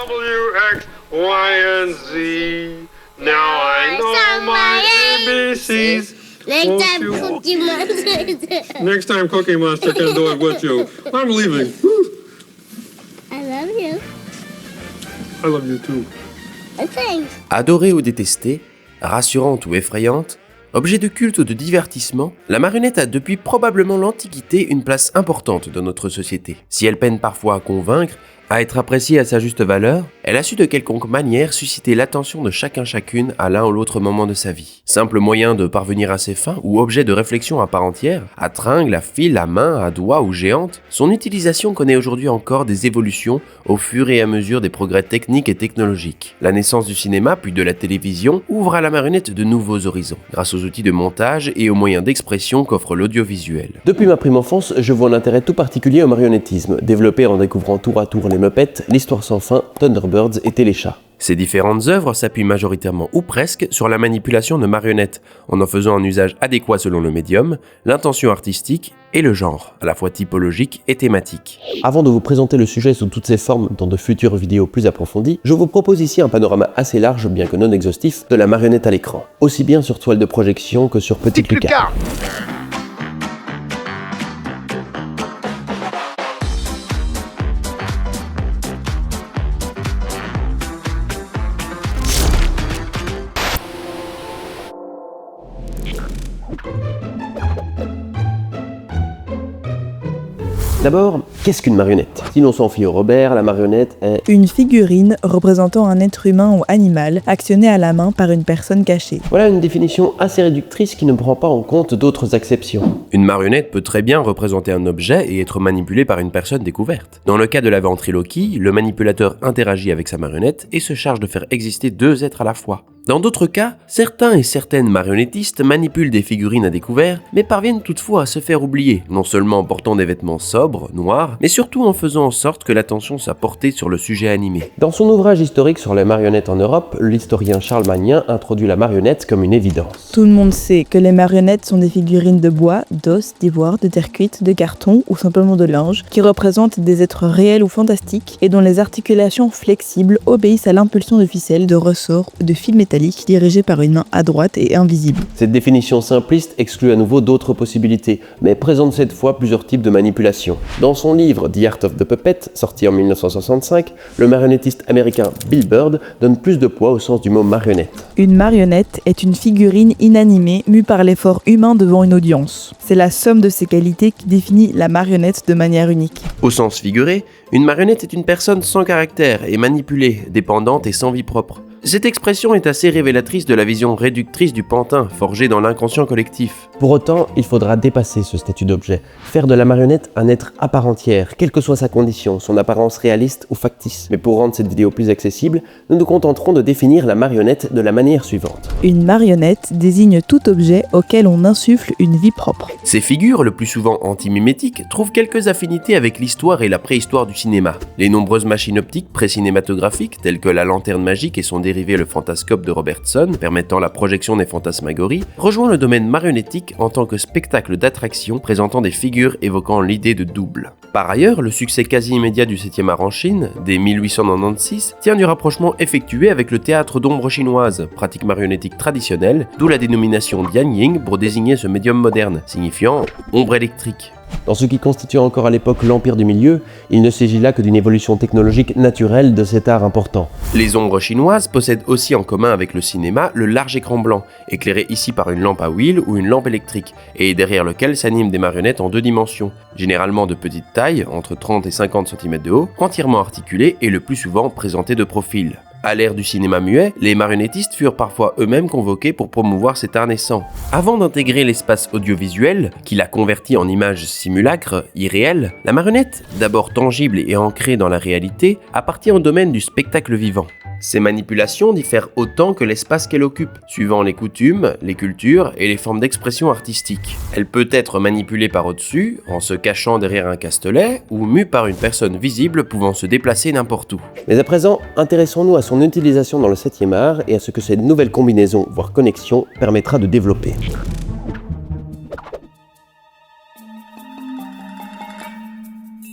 W, X, Y, and Z. Now I know my ABCs. Next time Cookie Monster can do it with you. I'm leaving. I love you. I love you too. Thanks. Adorée ou détestée, rassurante ou effrayante, objet de culte ou de divertissement, la marionnette a depuis probablement l'Antiquité une place importante dans notre société. Si elle peine parfois à convaincre, à être appréciée à sa juste valeur, elle a su de quelconque manière susciter l'attention de chacune à l'un ou l'autre moment de sa vie. Simple moyen de parvenir à ses fins ou objet de réflexion à part entière, à tringle, à fil, à main, à doigt ou géante, son utilisation connaît aujourd'hui encore des évolutions au fur et à mesure des progrès techniques et technologiques. La naissance du cinéma puis de la télévision ouvre à la marionnette de nouveaux horizons, grâce aux outils de montage et aux moyens d'expression qu'offre l'audiovisuel. Depuis ma prime enfance, je vois un intérêt tout particulier au marionnettisme, développé en découvrant tour à tour les Muppets, l'Histoire sans fin, Thunderbirds et Téléchat. Ces différentes œuvres s'appuient majoritairement ou presque sur la manipulation de marionnettes, en faisant un usage adéquat selon le médium, l'intention artistique et le genre, à la fois typologique et thématique. Avant de vous présenter le sujet sous toutes ses formes dans de futures vidéos plus approfondies, je vous propose ici un panorama assez large, bien que non exhaustif, de la marionnette à l'écran, aussi bien sur toile de projection que sur petite lucarne. D'abord, qu'est-ce qu'une marionnette ? Si l'on s'en fie au Robert, la marionnette est une figurine représentant un être humain ou animal actionné à la main par une personne cachée. Voilà une définition assez réductrice qui ne prend pas en compte d'autres exceptions. Une marionnette peut très bien représenter un objet et être manipulée par une personne découverte. Dans le cas de la ventriloquie, le manipulateur interagit avec sa marionnette et se charge de faire exister deux êtres à la fois. Dans d'autres cas, certains et certaines marionnettistes manipulent des figurines à découvert, mais parviennent toutefois à se faire oublier, non seulement en portant des vêtements sobres, noirs, mais surtout en faisant en sorte que l'attention soit portée sur le sujet animé. Dans son ouvrage historique sur les marionnettes en Europe, l'historien Charles Magnin introduit la marionnette comme une évidence. Tout le monde sait que les marionnettes sont des figurines de bois, d'os, d'ivoire, de terre cuite, de carton ou simplement de linge, qui représentent des êtres réels ou fantastiques et dont les articulations flexibles obéissent à l'impulsion de ficelles, de ressorts ou de fils métalliques dirigés par une main à droite et invisible. Cette définition simpliste exclut à nouveau d'autres possibilités, mais présente cette fois plusieurs types de manipulation. Dans son livre The Art of the Puppet, sorti en 1965, le marionnettiste américain Bill Bird donne plus de poids au sens du mot marionnette. Une marionnette est une figurine inanimée mue par l'effort humain devant une audience. C'est la somme de ces qualités qui définit la marionnette de manière unique. Au sens figuré, une marionnette est une personne sans caractère et manipulée, dépendante et sans vie propre. Cette expression est assez révélatrice de la vision réductrice du pantin, forgée dans l'inconscient collectif. Pour autant, il faudra dépasser ce statut d'objet, faire de la marionnette un être à part entière, quelle que soit sa condition, son apparence réaliste ou factice. Mais pour rendre cette vidéo plus accessible, nous nous contenterons de définir la marionnette de la manière suivante. Une marionnette désigne tout objet auquel on insuffle une vie propre. Ces figures, le plus souvent antimimétiques, trouvent quelques affinités avec l'histoire et la préhistoire du cinéma. Les nombreuses machines optiques pré-cinématographiques, telles que la lanterne magique et son dérivé le fantascope de Robertson, permettant la projection des fantasmagories, rejoint le domaine marionnettique en tant que spectacle d'attraction présentant des figures évoquant l'idée de double. Par ailleurs, le succès quasi immédiat du 7e art en Chine, dès 1896, tient du rapprochement effectué avec le théâtre d'ombre chinoise, pratique marionnettique traditionnelle, d'où la dénomination Dianying pour désigner ce médium moderne, signifiant ombre électrique. Dans ce qui constitue encore à l'époque l'Empire du Milieu, il ne s'agit là que d'une évolution technologique naturelle de cet art important. Les ombres chinoises possèdent aussi en commun avec le cinéma le large écran blanc, éclairé ici par une lampe à huile ou une lampe électrique, et derrière lequel s'animent des marionnettes en 2 dimensions, généralement de petite taille, entre 30 et 50 cm de haut, entièrement articulées et le plus souvent présentées de profil. À l'ère du cinéma muet, les marionnettistes furent parfois eux-mêmes convoqués pour promouvoir cet art naissant. Avant d'intégrer l'espace audiovisuel, qui l'a converti en image simulacre, irréelle, la marionnette, d'abord tangible et ancrée dans la réalité, appartient au domaine du spectacle vivant. Ces manipulations diffèrent autant que l'espace qu'elle occupe, suivant les coutumes, les cultures et les formes d'expression artistique. Elle peut être manipulée par au-dessus, en se cachant derrière un castelet, ou mue par une personne visible pouvant se déplacer n'importe où. Mais à présent, intéressons-nous à son utilisation dans le 7e art et à ce que cette nouvelle combinaison, voire connexion, permettra de développer.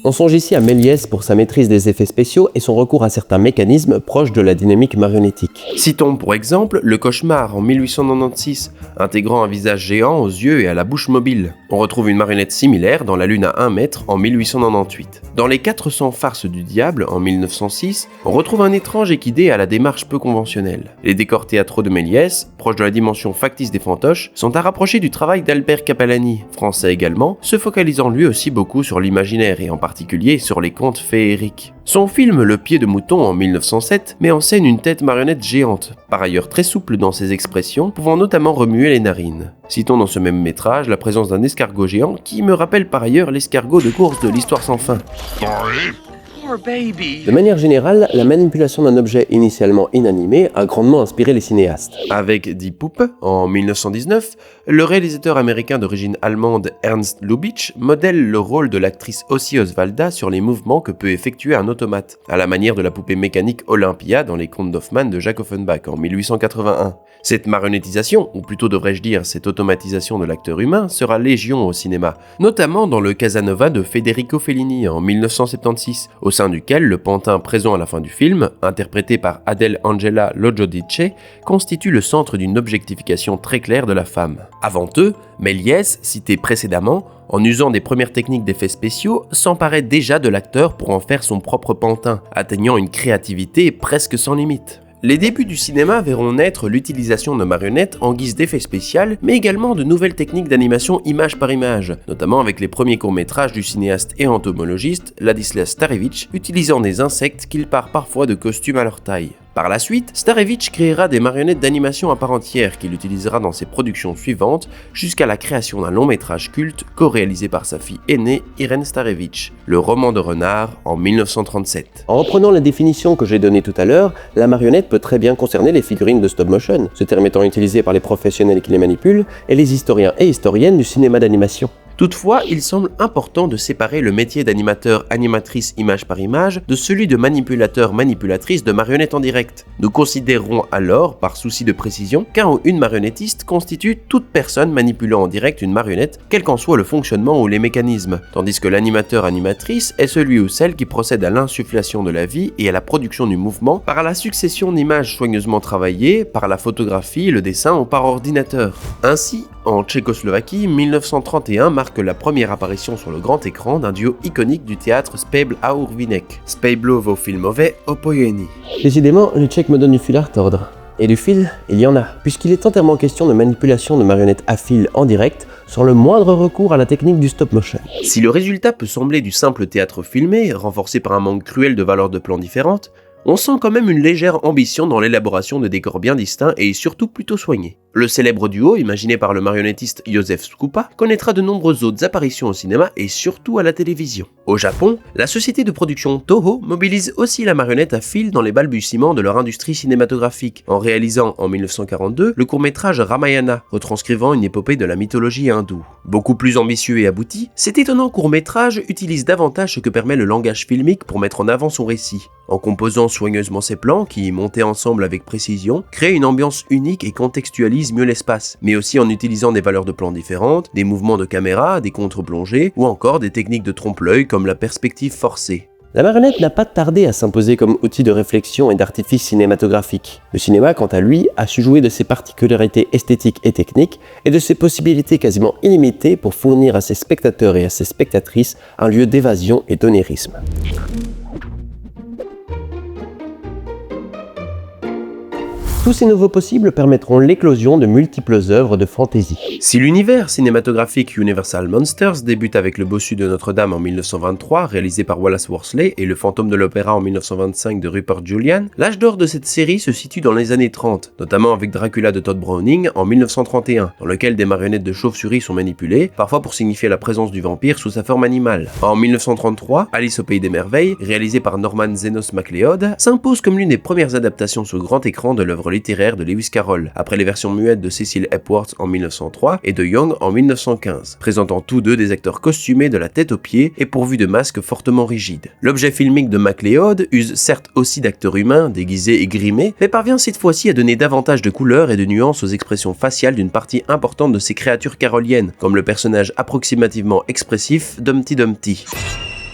On songe ici à Méliès pour sa maîtrise des effets spéciaux et son recours à certains mécanismes proches de la dynamique marionnettique. Citons pour exemple Le Cauchemar en 1896, intégrant un visage géant aux yeux et à la bouche mobile. On retrouve une marionnette similaire dans La Lune à 1 mètre en 1898. Dans Les 400 farces du diable en 1906, on retrouve un étrange équidé à la démarche peu conventionnelle. Les décors théâtraux de Méliès, proches de la dimension factice des fantoches, sont à rapprocher du travail d'Albert Capellani, français également, se focalisant lui aussi beaucoup sur l'imaginaire et en particulier sur les contes féeriques. Son film Le Pied de Mouton en 1907 met en scène une tête marionnette géante, par ailleurs très souple dans ses expressions, pouvant notamment remuer les narines. Citons dans ce même métrage la présence d'un escargot géant qui me rappelle par ailleurs l'escargot de course de l'Histoire sans fin. De manière générale, la manipulation d'un objet initialement inanimé a grandement inspiré les cinéastes. Avec Die Puppe, en 1919, le réalisateur américain d'origine allemande Ernst Lubitsch modèle le rôle de l'actrice Ossie Oswalda sur les mouvements que peut effectuer un automate, à la manière de la poupée mécanique Olympia dans les contes d'Hoffmann de Jacques Offenbach en 1881. Cette marionnettisation, ou plutôt devrais-je dire cette automatisation de l'acteur humain, sera légion au cinéma, notamment dans le Casanova de Federico Fellini en 1976, au sein duquel le pantin présent à la fin du film, interprété par Adele Angela Loggiodice, constitue le centre d'une objectification très claire de la femme. Avant eux, Méliès, cité précédemment, en usant des premières techniques d'effets spéciaux, s'emparait déjà de l'acteur pour en faire son propre pantin, atteignant une créativité presque sans limite. Les débuts du cinéma verront naître l'utilisation de marionnettes en guise d'effet spécial, mais également de nouvelles techniques d'animation image par image, notamment avec les premiers courts-métrages du cinéaste et entomologiste Ladislas Starevich, utilisant des insectes qu'il part parfois de costumes à leur taille. Par la suite, Starevich créera des marionnettes d'animation à part entière qu'il utilisera dans ses productions suivantes jusqu'à la création d'un long-métrage culte co-réalisé par sa fille aînée Irène Starevich, Le Roman de Renard en 1937. En reprenant la définition que j'ai donnée tout à l'heure, la marionnette peut très bien concerner les figurines de stop motion, ce terme étant utilisé par les professionnels qui les manipulent et les historiens et historiennes du cinéma d'animation. Toutefois, il semble important de séparer le métier d'animateur-animatrice image par image de celui de manipulateur-manipulatrice de marionnettes en direct. Nous considérerons alors, par souci de précision, qu'un ou une marionnettiste constitue toute personne manipulant en direct une marionnette, quel qu'en soit le fonctionnement ou les mécanismes, tandis que l'animateur-animatrice est celui ou celle qui procède à l'insufflation de la vie et à la production du mouvement par la succession d'images soigneusement travaillées, par la photographie, le dessin ou par ordinateur. Ainsi, en Tchécoslovaquie, 1931 marque la première apparition sur le grand écran d'un duo iconique du théâtre Spejbl a Urvinek, Spejblovo filmové opojeni. Décidément, les Tchèques me donnent du fil à retordre. Et du fil, il y en a, puisqu'il est entièrement question de manipulation de marionnettes à fil en direct, sans le moindre recours à la technique du stop motion. Si le résultat peut sembler du simple théâtre filmé, renforcé par un manque cruel de valeurs de plan différentes, on sent quand même une légère ambition dans l'élaboration de décors bien distincts et surtout plutôt soignés. Le célèbre duo, imaginé par le marionnettiste Józef Skupa, connaîtra de nombreuses autres apparitions au cinéma et surtout à la télévision. Au Japon, la société de production Toho mobilise aussi la marionnette à fil dans les balbutiements de leur industrie cinématographique, en réalisant en 1942 le court-métrage Ramayana, retranscrivant une épopée de la mythologie hindoue. Beaucoup plus ambitieux et abouti, cet étonnant court-métrage utilise davantage ce que permet le langage filmique pour mettre en avant son récit. En composant soigneusement ses plans, qui, montés ensemble avec précision, créent une ambiance unique et contextualisent mieux l'espace, mais aussi en utilisant des valeurs de plan différentes, des mouvements de caméra, des contre-plongées, ou encore des techniques de trompe-l'œil comme la perspective forcée. La marionnette n'a pas tardé à s'imposer comme outil de réflexion et d'artifice cinématographique. Le cinéma, quant à lui, a su jouer de ses particularités esthétiques et techniques et de ses possibilités quasiment illimitées pour fournir à ses spectateurs et à ses spectatrices un lieu d'évasion et d'onirisme. Tous ces nouveaux possibles permettront l'éclosion de multiples œuvres de fantasy. Si l'univers cinématographique Universal Monsters débute avec Le Bossu de Notre-Dame en 1923, réalisé par Wallace Worsley, et Le Fantôme de l'Opéra en 1925 de Rupert Julian, l'âge d'or de cette série se situe dans les années 30, notamment avec Dracula de Todd Browning en 1931, dans lequel des marionnettes de chauve-souris sont manipulées, parfois pour signifier la présence du vampire sous sa forme animale. En 1933, Alice au Pays des Merveilles, réalisé par Norman Zenos MacLeod, s'impose comme l'une des premières adaptations sur grand écran de l'œuvre littéraire de Lewis Carroll, après les versions muettes de Cecil Epworth en 1903 et de Young en 1915, présentant tous deux des acteurs costumés de la tête aux pieds et pourvus de masques fortement rigides. L'objet filmique de MacLeod use certes aussi d'acteurs humains, déguisés et grimés, mais parvient cette fois-ci à donner davantage de couleurs et de nuances aux expressions faciales d'une partie importante de ces créatures caroliennes, comme le personnage approximativement expressif d'Humpty Dumpty.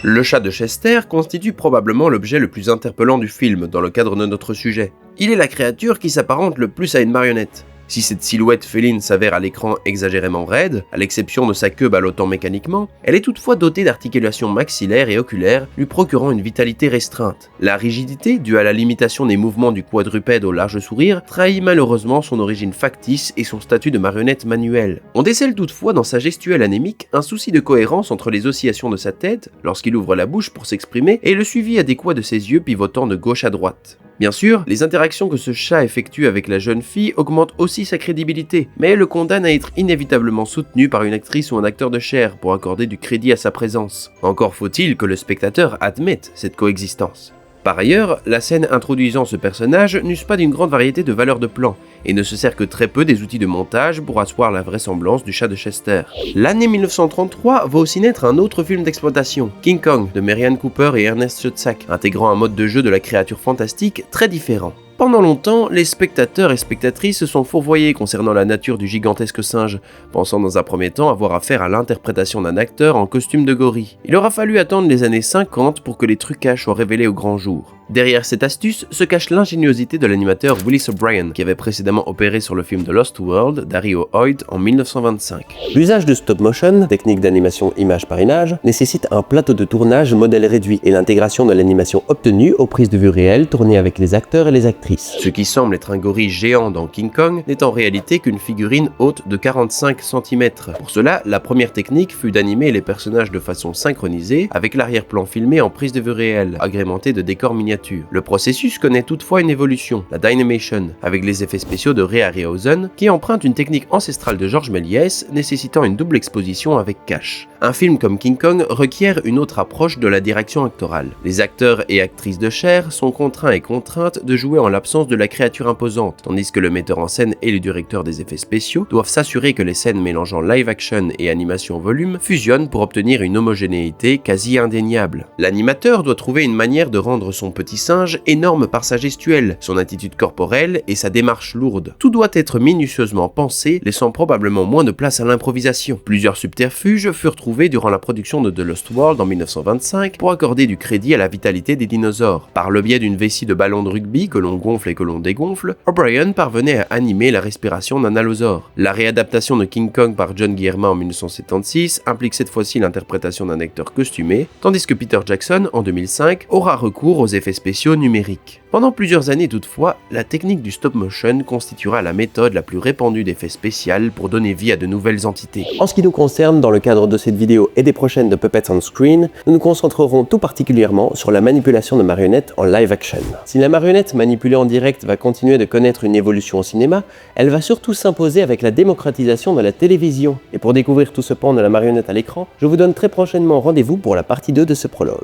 Le chat de Chester constitue probablement l'objet le plus interpellant du film dans le cadre de notre sujet. Il est la créature qui s'apparente le plus à une marionnette. Si cette silhouette féline s'avère à l'écran exagérément raide, à l'exception de sa queue ballottant mécaniquement, elle est toutefois dotée d'articulations maxillaires et oculaires lui procurant une vitalité restreinte. La rigidité, due à la limitation des mouvements du quadrupède au large sourire, trahit malheureusement son origine factice et son statut de marionnette manuelle. On décèle toutefois dans sa gestuelle anémique un souci de cohérence entre les oscillations de sa tête, lorsqu'il ouvre la bouche pour s'exprimer, et le suivi adéquat de ses yeux pivotant de gauche à droite. Bien sûr, les interactions que ce chat effectue avec la jeune fille augmentent aussi sa crédibilité, mais le condamne à être inévitablement soutenu par une actrice ou un acteur de chair pour accorder du crédit à sa présence. Encore faut-il que le spectateur admette cette coexistence. Par ailleurs, la scène introduisant ce personnage n'use pas d'une grande variété de valeurs de plan, et ne se sert que très peu des outils de montage pour asseoir la vraisemblance du chat de Chester. L'année 1933 va aussi naître un autre film d'exploitation, King Kong, de Merian Cooper et Ernest Schoedsack, intégrant un mode de jeu de la créature fantastique très différent. Pendant longtemps, les spectateurs et spectatrices se sont fourvoyés concernant la nature du gigantesque singe, pensant dans un premier temps avoir affaire à l'interprétation d'un acteur en costume de gorille. Il aura fallu attendre les années 50 pour que les trucages soient révélés au grand jour. Derrière cette astuce se cache l'ingéniosité de l'animateur Willis O'Brien, qui avait précédemment opéré sur le film The Lost World d'Dario Hoyt en 1925. L'usage de stop motion, technique d'animation image par image, nécessite un plateau de tournage modèle réduit et l'intégration de l'animation obtenue aux prises de vue réelles tournées avec les acteurs et les actrices. Ce qui semble être un gorille géant dans King Kong n'est en réalité qu'une figurine haute de 45 cm. Pour cela, la première technique fut d'animer les personnages de façon synchronisée avec l'arrière-plan filmé en prise de vue réelle, agrémenté de décors miniatures. Le processus connaît toutefois une évolution, la Dynamation, avec les effets spéciaux de Ray Harryhausen, qui emprunte une technique ancestrale de Georges Méliès, nécessitant une double exposition avec cache. Un film comme King Kong requiert une autre approche de la direction actorale. Les acteurs et actrices de chair sont contraints et contraintes de jouer en l'absence de la créature imposante, tandis que le metteur en scène et le directeur des effets spéciaux doivent s'assurer que les scènes mélangeant live action et animation volume fusionnent pour obtenir une homogénéité quasi indéniable. L'animateur doit trouver une manière de rendre son petit singe énorme par sa gestuelle, son attitude corporelle et sa démarche lourde. Tout doit être minutieusement pensé, laissant probablement moins de place à l'improvisation. Plusieurs subterfuges furent trouvés durant la production de The Lost World en 1925 pour accorder du crédit à la vitalité des dinosaures. Par le biais d'une vessie de ballon de rugby que l'on gonfle et que l'on dégonfle, O'Brien parvenait à animer la respiration d'un allosaure. La réadaptation de King Kong par John Guillermin en 1976 implique cette fois-ci l'interprétation d'un acteur costumé, tandis que Peter Jackson, en 2005, aura recours aux effets spéciaux numériques. Pendant plusieurs années toutefois, la technique du stop motion constituera la méthode la plus répandue d'effets spéciaux pour donner vie à de nouvelles entités. En ce qui nous concerne, dans le cadre de cette vidéo et des prochaines de Puppets on Screen, nous nous concentrerons tout particulièrement sur la manipulation de marionnettes en live action. Si la marionnette manipulée en direct va continuer de connaître une évolution au cinéma, elle va surtout s'imposer avec la démocratisation de la télévision. Et pour découvrir tout ce pan de la marionnette à l'écran, je vous donne très prochainement rendez-vous pour la partie 2 de ce prologue.